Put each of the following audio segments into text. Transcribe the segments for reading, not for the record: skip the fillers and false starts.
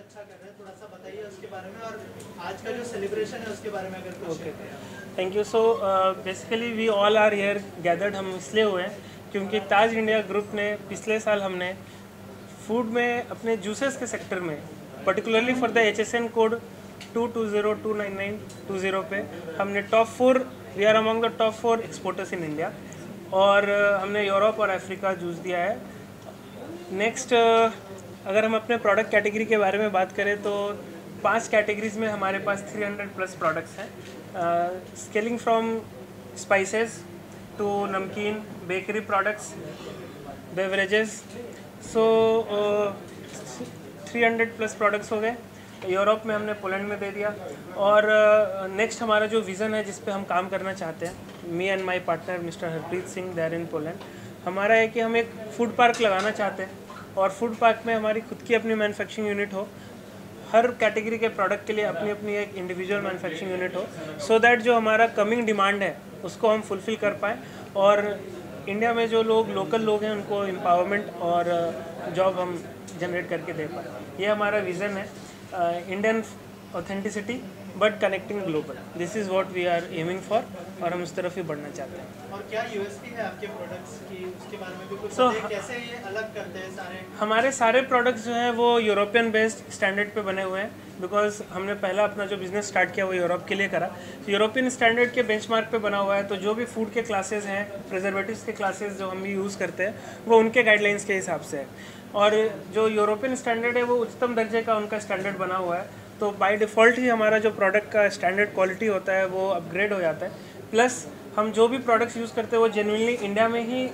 अच्छा कर रहे हैं, थोड़ा सा बताइए उसके बारे में, और आज का जो सेलिब्रेशन है उसके बारे में अगर कुछ। Okay, thank you. So basically we all are here gathered, हम इसलिए हुए हैं क्योंकि ताज इंडिया ग्रुप ने पिछले साल हमने फूड में अपने जूसेस के सेक्टर में particularly for the HSN code 220299920 पे हमने top 4, we are among the top 4 exporters in India, और हमने यूरोप और अफ्रीका जूस दिया है। नेक्स्ट, अगर हम अपने प्रोडक्ट कैटेगरी के बारे में बात करें तो 5 कैटेगरीज में हमारे पास 300 प्लस प्रोडक्ट्स हैं, स्केलिंग फ्रॉम स्पाइसेस टू नमकीन, बेकरी प्रोडक्ट्स, बेवरेजेस। सो 300 प्लस प्रोडक्ट्स हो गए। यूरोप में हमने पोलैंड में दे दिया। और नेक्स्ट हमारा जो विज़न है जिस पे हम काम करना चाहते हैं, me and my partner mister Harpreet Singh, there in Poland, हमारा है कि हम एक फूड पार्क लगाना चाहते हैं, और फूड पार्क में हमारी खुद की अपनी मैन्युफैक्चरिंग यूनिट हो, हर कैटेगरी के प्रोडक्ट के लिए अपनी अपनी एक इंडिविजुअल मैन्युफैक्चरिंग यूनिट हो, सो दैट जो हमारा कमिंग डिमांड है उसको हम फुलफ़िल कर पाएँ, और इंडिया में जो लोग लोकल लोग हैं उनको एम्पावरमेंट और जॉब हम जनरेट करके दे पाएँ। ये हमारा विज़न है, Indian authenticity but connecting global, this is what we are aiming for, और हम उस तरफ ही बढ़ना चाहते हैं। और क्या यूएसपी है आपके प्रोडक्ट्स की, उसके बारे में भी कुछ So, बताइए, कैसे ये अलग करते हैं सारे। हमारे सारे प्रोडक्ट्स जो हैं वो यूरोपियन बेस्ड स्टैंडर्ड पे बने हुए हैं, बिकॉज हमने पहला अपना जो बिज़नेस स्टार्ट किया वो यूरोप के लिए करा, तो यूरोपियन स्टैंडर्ड के बेंचमार्क पे बना हुआ है। तो जो भी फूड के क्लासेस हैं, प्रिजर्वेटिव्स के क्लासेस जो हम भी यूज़ करते हैं, वो उनके गाइडलाइंस के हिसाब से है, और जो यूरोपियन स्टैंडर्ड है वो उच्चतम दर्जे का उनका स्टैंडर्ड बना हुआ है। तो बाय डिफ़ॉल्ट ही हमारा जो प्रोडक्ट का स्टैंडर्ड क्वालिटी होता है वो अपग्रेड हो जाता है। प्लस हम जो भी प्रोडक्ट्स यूज़ करते हैं वो जेन्युइनली इंडिया में ही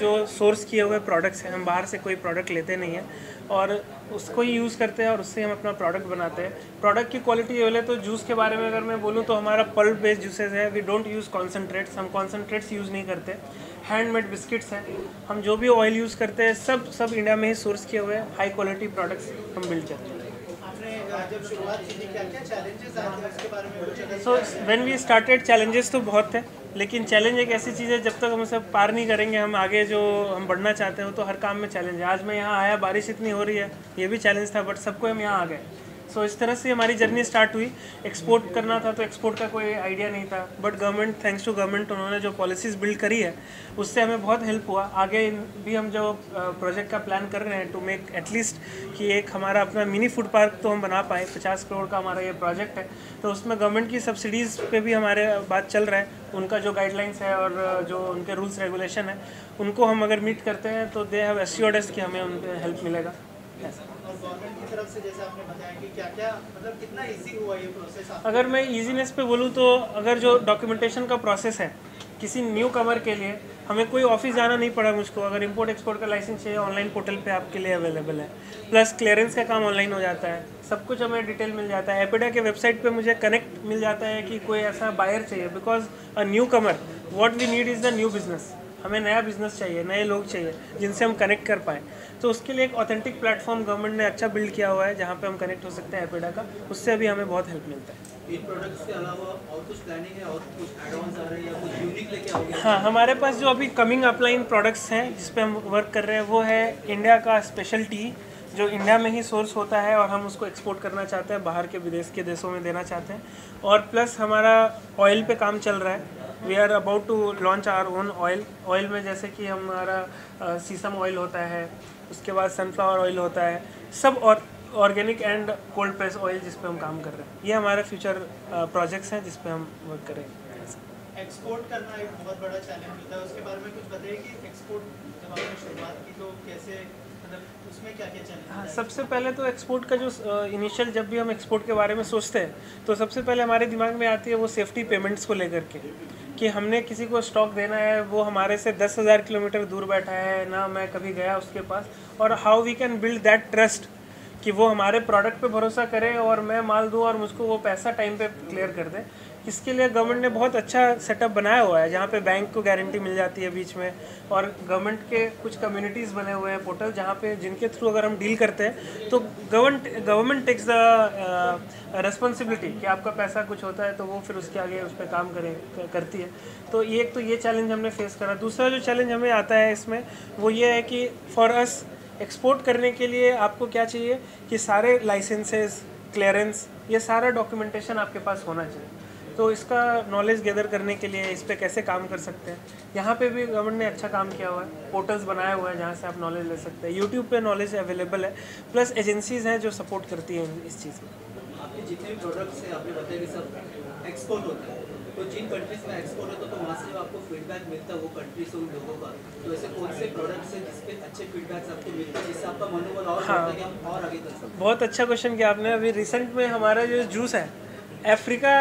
जो सोर्स किए हुए प्रोडक्ट्स हैं, हम बाहर से कोई प्रोडक्ट लेते नहीं हैं, और उसको ही यूज़ करते हैं और उससे हम अपना प्रोडक्ट बनाते हैं। प्रोडक्ट की क्वालिटी बोले तो जूस के बारे में अगर मैं बोलूँ तो हमारा पल्प बेस्ड जूसेस है, वी डोंट यूज़ कॉन्सनट्रेट्स, हम कॉन्सनट्रेट्स यूज़ नहीं करते। हैंडमेड बिस्किट्स हैं, हम जो भी ऑयल यूज़ करते हैं सब इंडिया में ही सोर्स किए हुए हाई क्वालिटी प्रोडक्ट्स हम बिल्ड करते हैं। जब शुरुआत की थी क्या क्या चैलेंजेस आए थे उसके बारे में कुछ अगर। So when we started, challenges तो बहुत थे, लेकिन चैलेंज एक ऐसी चीज़ है जब तक हम उसे पार नहीं करेंगे, हम आगे जो हम बढ़ना चाहते हैं तो हर काम में चैलेंज है। आज मैं यहाँ आया, बारिश इतनी हो रही है, ये भी चैलेंज था, बट सबको हम यहाँ आ गए। सो इस तरह से हमारी जर्नी स्टार्ट हुई। एक्सपोर्ट करना था तो एक्सपोर्ट का कोई आइडिया नहीं था, but government, thanks to government, उन्होंने जो पॉलिसीज़ बिल्ड करी है उससे हमें बहुत हेल्प हुआ। आगे भी हम जो प्रोजेक्ट का प्लान कर रहे हैं टू मेक एटलीस्ट कि एक हमारा अपना मिनी फूड पार्क तो हम बना पाएँ। 50 करोड़ का हमारा ये प्रोजेक्ट है, तो उसमें गवर्नमेंट की सब्सिडीज़ पे भी हमारे बात चल रहा है। उनका जो गाइडलाइंस है और जो उनके रूल्स रेगुलेशन है उनको हम अगर मीट करते हैं तो दे हैव एश्योर्ड अस कि हमें उनसे हेल्प मिलेगा। और गवर्नमेंट की तरफ से जैसे आपने बताया कि क्या क्या मतलब कितना इजी हुआ ये प्रोसेस आपके। अगर मैं ईजीनेस पे बोलूँ तो अगर जो डॉक्यूमेंटेशन का प्रोसेस है किसी न्यू कमर के लिए, हमें कोई ऑफिस जाना नहीं पड़ा मुझको। अगर इंपोर्ट एक्सपोर्ट का लाइसेंस चाहिए, ऑनलाइन पोर्टल पे आपके लिए अवेलेबल है। प्लस क्लियरेंस का काम ऑनलाइन हो जाता है, सब कुछ हमें डिटेल मिल जाता है। एपिडा के वेबसाइट पे मुझे कनेक्ट मिल जाता है कि कोई ऐसा बायर चाहिए, because a new comer, what we need is the new business. हमें नया बिजनेस चाहिए, नए लोग चाहिए जिनसे हम कनेक्ट कर पाएँ। तो उसके लिए एक ऑथेंटिक प्लेटफॉर्म गवर्नमेंट ने अच्छा बिल्ड किया हुआ है जहाँ पे हम कनेक्ट हो सकते हैं एपिडा का, उससे भी हमें बहुत हेल्प मिलता है। इन प्रोडक्ट्स के अलावा और कुछ प्लानिंग है, और कुछ एड-ऑन्स आ रहे हैं या कुछ यूनिक लेके आओगे? हाँ, हमारे पास जो अभी कमिंग अपलाइन प्रोडक्ट्स हैं जिस पे हम वर्क कर रहे हैं वो है इंडिया का स्पेशल टी, जो इंडिया में ही सोर्स होता है और हम उसको एक्सपोर्ट करना चाहते हैं, बाहर के विदेश के देशों में देना चाहते हैं। और प्लस हमारा ऑयल पे काम चल रहा है, we are about to launch our own oil. Oil में जैसे कि हमारा सीसम ऑयल होता है, उसके बाद सनफ्लावर ऑयल होता है, सब और organic and cold press oil जिस पे हम काम कर रहे हैं। ये हमारे फ्यूचर प्रोजेक्ट्स हैं जिस पे हम वर्क करेंगे। एक्सपोर्ट करना एक बहुत बड़ा चैलेंज होता है, उसके बारे में कुछ बताइए कि एक्सपोर्ट जब आपने शुरुआत की तो कैसे, मतलब उसमें क्या क्या चैलेंज? हाँ, सबसे पहले तो एक्सपोर्ट का जो इनिशियल, जब भी हम एक्सपोर्ट के बारे में सोचते हैं तो सबसे पहले हमारे दिमाग में आती है वो सेफ्टी पेमेंट्स को लेकर के, कि हमने किसी को स्टॉक देना है, वो हमारे से 10,000 किलोमीटर दूर बैठा है ना, मैं कभी गया उसके पास, और how we can build that trust कि वो हमारे प्रोडक्ट पे भरोसा करे और मैं माल दूँ और मुझको वो पैसा टाइम पे क्लियर कर दे। इसके लिए गवर्नमेंट ने बहुत अच्छा सेटअप बनाया हुआ है जहाँ पे बैंक को गारंटी मिल जाती है बीच में, और गवर्नमेंट के कुछ कम्युनिटीज़ बने हुए हैं पोर्टल जहाँ पे जिनके थ्रू अगर हम डील करते हैं तो गवर्नमेंट टेक्स द रिस्पॉन्सिबिलिटी कि आपका पैसा कुछ होता है तो वो फिर उसके आगे उस पर काम करती है। तो ये चैलेंज हमने फेस करा। दूसरा जो चैलेंज हमें आता है इसमें वो ये है कि फॉर अस एक्सपोर्ट करने के लिए आपको क्या चाहिए कि सारे लाइसेंसेस, क्लियरेंस, ये सारा डॉक्यूमेंटेशन आपके पास होना चाहिए। तो इसका नॉलेज गैदर करने के लिए इस पर कैसे काम कर सकते हैं, यहाँ पे भी गवर्नमेंट ने अच्छा काम किया हुआ है, पोर्टल्स बनाए हुए हैं जहाँ से आप नॉलेज ले सकते हैं। यूट्यूब पे नॉलेज अवेलेबल है, प्लस एजेंसीज हैं जो सपोर्ट करती हैं इस चीज़ में। आपके जितने भी प्रोडक्ट्स हैं आपने बताया कि सब एक्सपोर्ट होता है, तो जिन कंट्रीज में एक्सपोर्ट होता है तो वहाँ से आपको फीडबैक मिलता है वो कंट्रीज उन लोगों का, तो ऐसे कौन से प्रोडक्ट्स हैं जिसपे अच्छे फीडबैक्स आपको मिलते हैं जिससे आपका मनोबल और बढ़ता है कि हम और आगे कर सकते हैं? बहुत अच्छा क्वेश्चन किया आपने। अभी रिसेंट में हमारा जो जूस है, अफ्रीका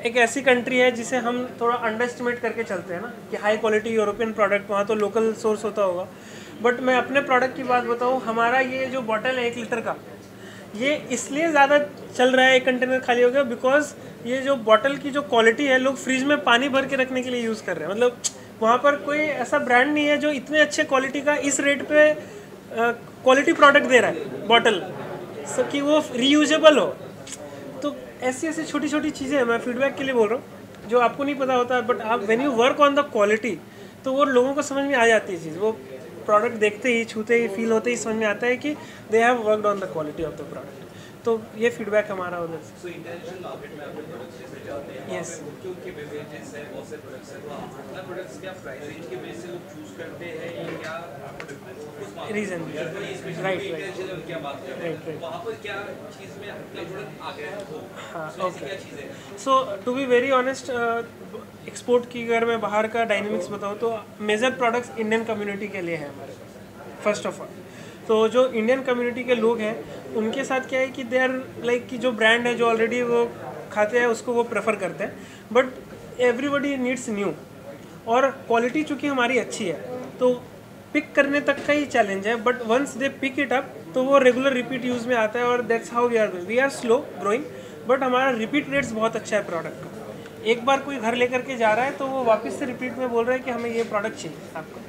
एक ऐसी कंट्री है जिसे हम थोड़ा अंडर एस्टिमेट करके चलते हैं ना कि हाई क्वालिटी यूरोपियन प्रोडक्ट, वहाँ तो लोकल सोर्स होता होगा। बट मैं अपने प्रोडक्ट की बात बताऊँ, हमारा ये जो बॉटल है 1 लीटर का, ये इसलिए ज़्यादा चल रहा है, एक कंटेनर खाली हो गया, बिकॉज ये जो बॉटल की जो क्वालिटी है, लोग फ्रिज में पानी भर के रखने के लिए यूज़ कर रहे हैं। मतलब वहाँ पर कोई ऐसा ब्रांड नहीं है जो इतने अच्छे क्वालिटी का इस रेट पे क्वालिटी प्रोडक्ट दे रहा है बॉटल, सो कि वो रीयूजेबल हो। तो ऐसी ऐसी छोटी छोटी चीज़ें हैं, मैं फीडबैक के लिए बोल रहा हूँ, जो आपको नहीं पता होता, बट आप when you work on the quality तो वो लोगों को समझ में आ जाती है चीज़। वो प्रोडक्ट देखते ही, छूते ही, फील होते ही समझ में आता है कि they have worked on the quality of the product. तो ये फीडबैक हमारा उधर से। सो इंटरनेशनल मार्केट में आपके प्रोडक्ट्स जैसे जाते हैं, Yes. क्योंकि बेवरेजेस है, बहुत से प्रोडक्ट्स हैं, तो अपना प्रोडक्ट्स क्या प्राइस रेंज के बेस से लोग चूज करते हैं या क्या रीजन राइट इंटरनेशनल क्या बात कर रहे राइट हैं, वहाँ पर क्या चीज़ में अपना प्रोडक्ट आ गया है, हाँ, तो ऐसी okay. क्या चीज़ है? So to be very honest, export की अगर मैं बाहर का डायनेमिक्स बताऊँ तो मेजर प्रोडक्ट्स इंडियन कम्युनिटी के लिए है हमारे फर्स्ट ऑफ ऑल। तो जो इंडियन कम्युनिटी के लोग हैं उनके साथ क्या है कि दे आर लाइक कि जो ब्रांड है जो ऑलरेडी वो खाते हैं उसको वो प्रेफर करते हैं, बट एवरीबडी नीड्स न्यू। और क्वालिटी चूँकि हमारी अच्छी है तो पिक करने तक का ही चैलेंज है, but once they pick it up तो वो रेगुलर रिपीट यूज़ में आता है। और that's how we are slow growing, but हमारा रिपीट रेट्स बहुत अच्छा है प्रोडक्ट का। एक बार कोई घर लेकर के जा रहा है तो वो वापस से रिपीट में बोल रहा है कि हमें ये प्रोडक्ट चाहिए आपको।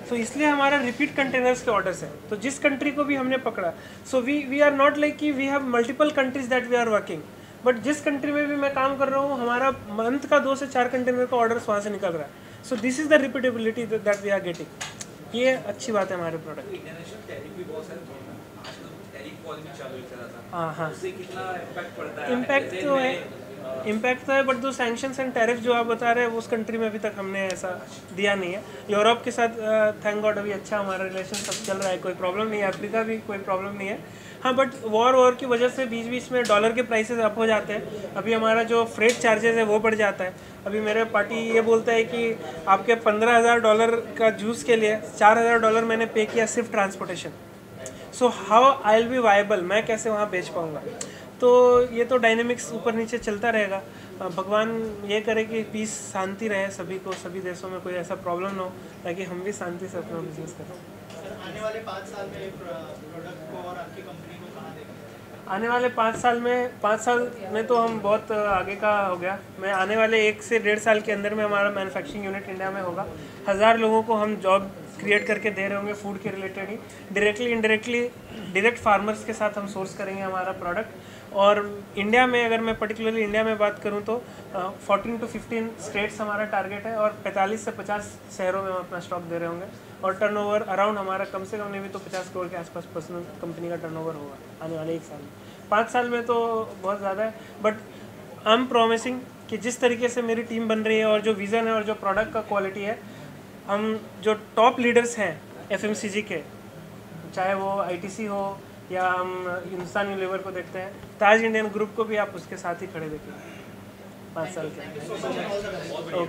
तो इसलिए हमारा रिपीट कंटेनर्स के ऑर्डर्स हैं। तो जिस कंट्री को भी हमने पकड़ा, so we are not like कि we have multiple countries that we are working, but जिस कंट्री में भी मैं काम कर रहा हूँ हमारा मंथ का 2 से 4 कंटेनर का ऑर्डर्स वहाँ से निकल रहा है। So this is the repeatability that we are getting. ये अच्छी बात है हमारे प्रोडक्ट। इंटरनेशनल टैरिफ भी बहुत सारे आजकल टैरिफ वॉर भी चालू चला था, हाँ हाँ, उससे कितना इम्पैक्ट पड़ता है? इम्पैक्ट तो है, इम्पैक्ट तो है, बट जो सैंक्शंस एंड टैरिफ जो आप बता रहे हैं उस कंट्री में अभी तक हमने ऐसा दिया नहीं है। यूरोप के साथ थैंक गॉड अभी अच्छा हमारा रिलेशन सब चल रहा है, कोई प्रॉब्लम नहीं है। अफ्रीका भी कोई प्रॉब्लम नहीं है। हाँ, बट वॉर की वजह से बीच बीच में डॉलर के प्राइसेस अप हो जाते हैं। अभी हमारा जो फ्रेट चार्जेस है वो बढ़ जाता है। अभी मेरे पार्टी ये बोलता है कि आपके $15,000 का जूस के लिए $4,000 मैंने पे किया सिर्फ transportation. So how I will be viable, मैं कैसे वहाँ बेच पाऊँगा? तो ये तो डायनेमिक्स ऊपर नीचे चलता रहेगा। भगवान ये करे कि पीस, शांति रहे सभी को, सभी देशों में कोई ऐसा प्रॉब्लम ना हो, ताकि हम भी शांति से अपना बिजनेस करें। सर, आने वाले 5 साल में प्रोडक्ट को और आपकी कंपनी को कहाँ देखेंगे? आने वाले 5 साल में तो हम बहुत आगे का हो गया। मैं आने वाले 1 से 1.5 साल के अंदर में हमारा मैन्युफैक्चरिंग यूनिट इंडिया में होगा। 1000 लोगों को हम जॉब क्रिएट करके दे रहे होंगे फूड के रिलेटेड ही, डायरेक्टली इनडायरेक्टली डायरेक्ट फार्मर्स के साथ हम सोर्स करेंगे हमारा प्रोडक्ट। और इंडिया में अगर मैं पर्टिकुलरली इंडिया में बात करूं तो 14 to 15 स्टेट्स हमारा टारगेट है और 45 से 50 शहरों में हम अपना स्टॉक दे रहे होंगे। और टर्नओवर अराउंड हमारा कम से कम नहीं भी तो 50 करोड़ के आसपास पर्सनल कंपनी का टर्नओवर होगा आने वाले 1 साल में। 5 साल में तो बहुत ज़्यादा है, बट आई एम प्रॉमिसिंग कि जिस तरीके से मेरी टीम बन रही है और जो विज़न है और जो प्रोडक्ट का क्वालिटी है, हम जो टॉप लीडर्स हैं FMCG के, चाहे वो ITC हो या हम हिंदुस्तान यूनिलीवर को देखते हैं, ताज इंडियन ग्रुप को भी आप उसके साथ ही खड़े देखेंगे 5 साल के।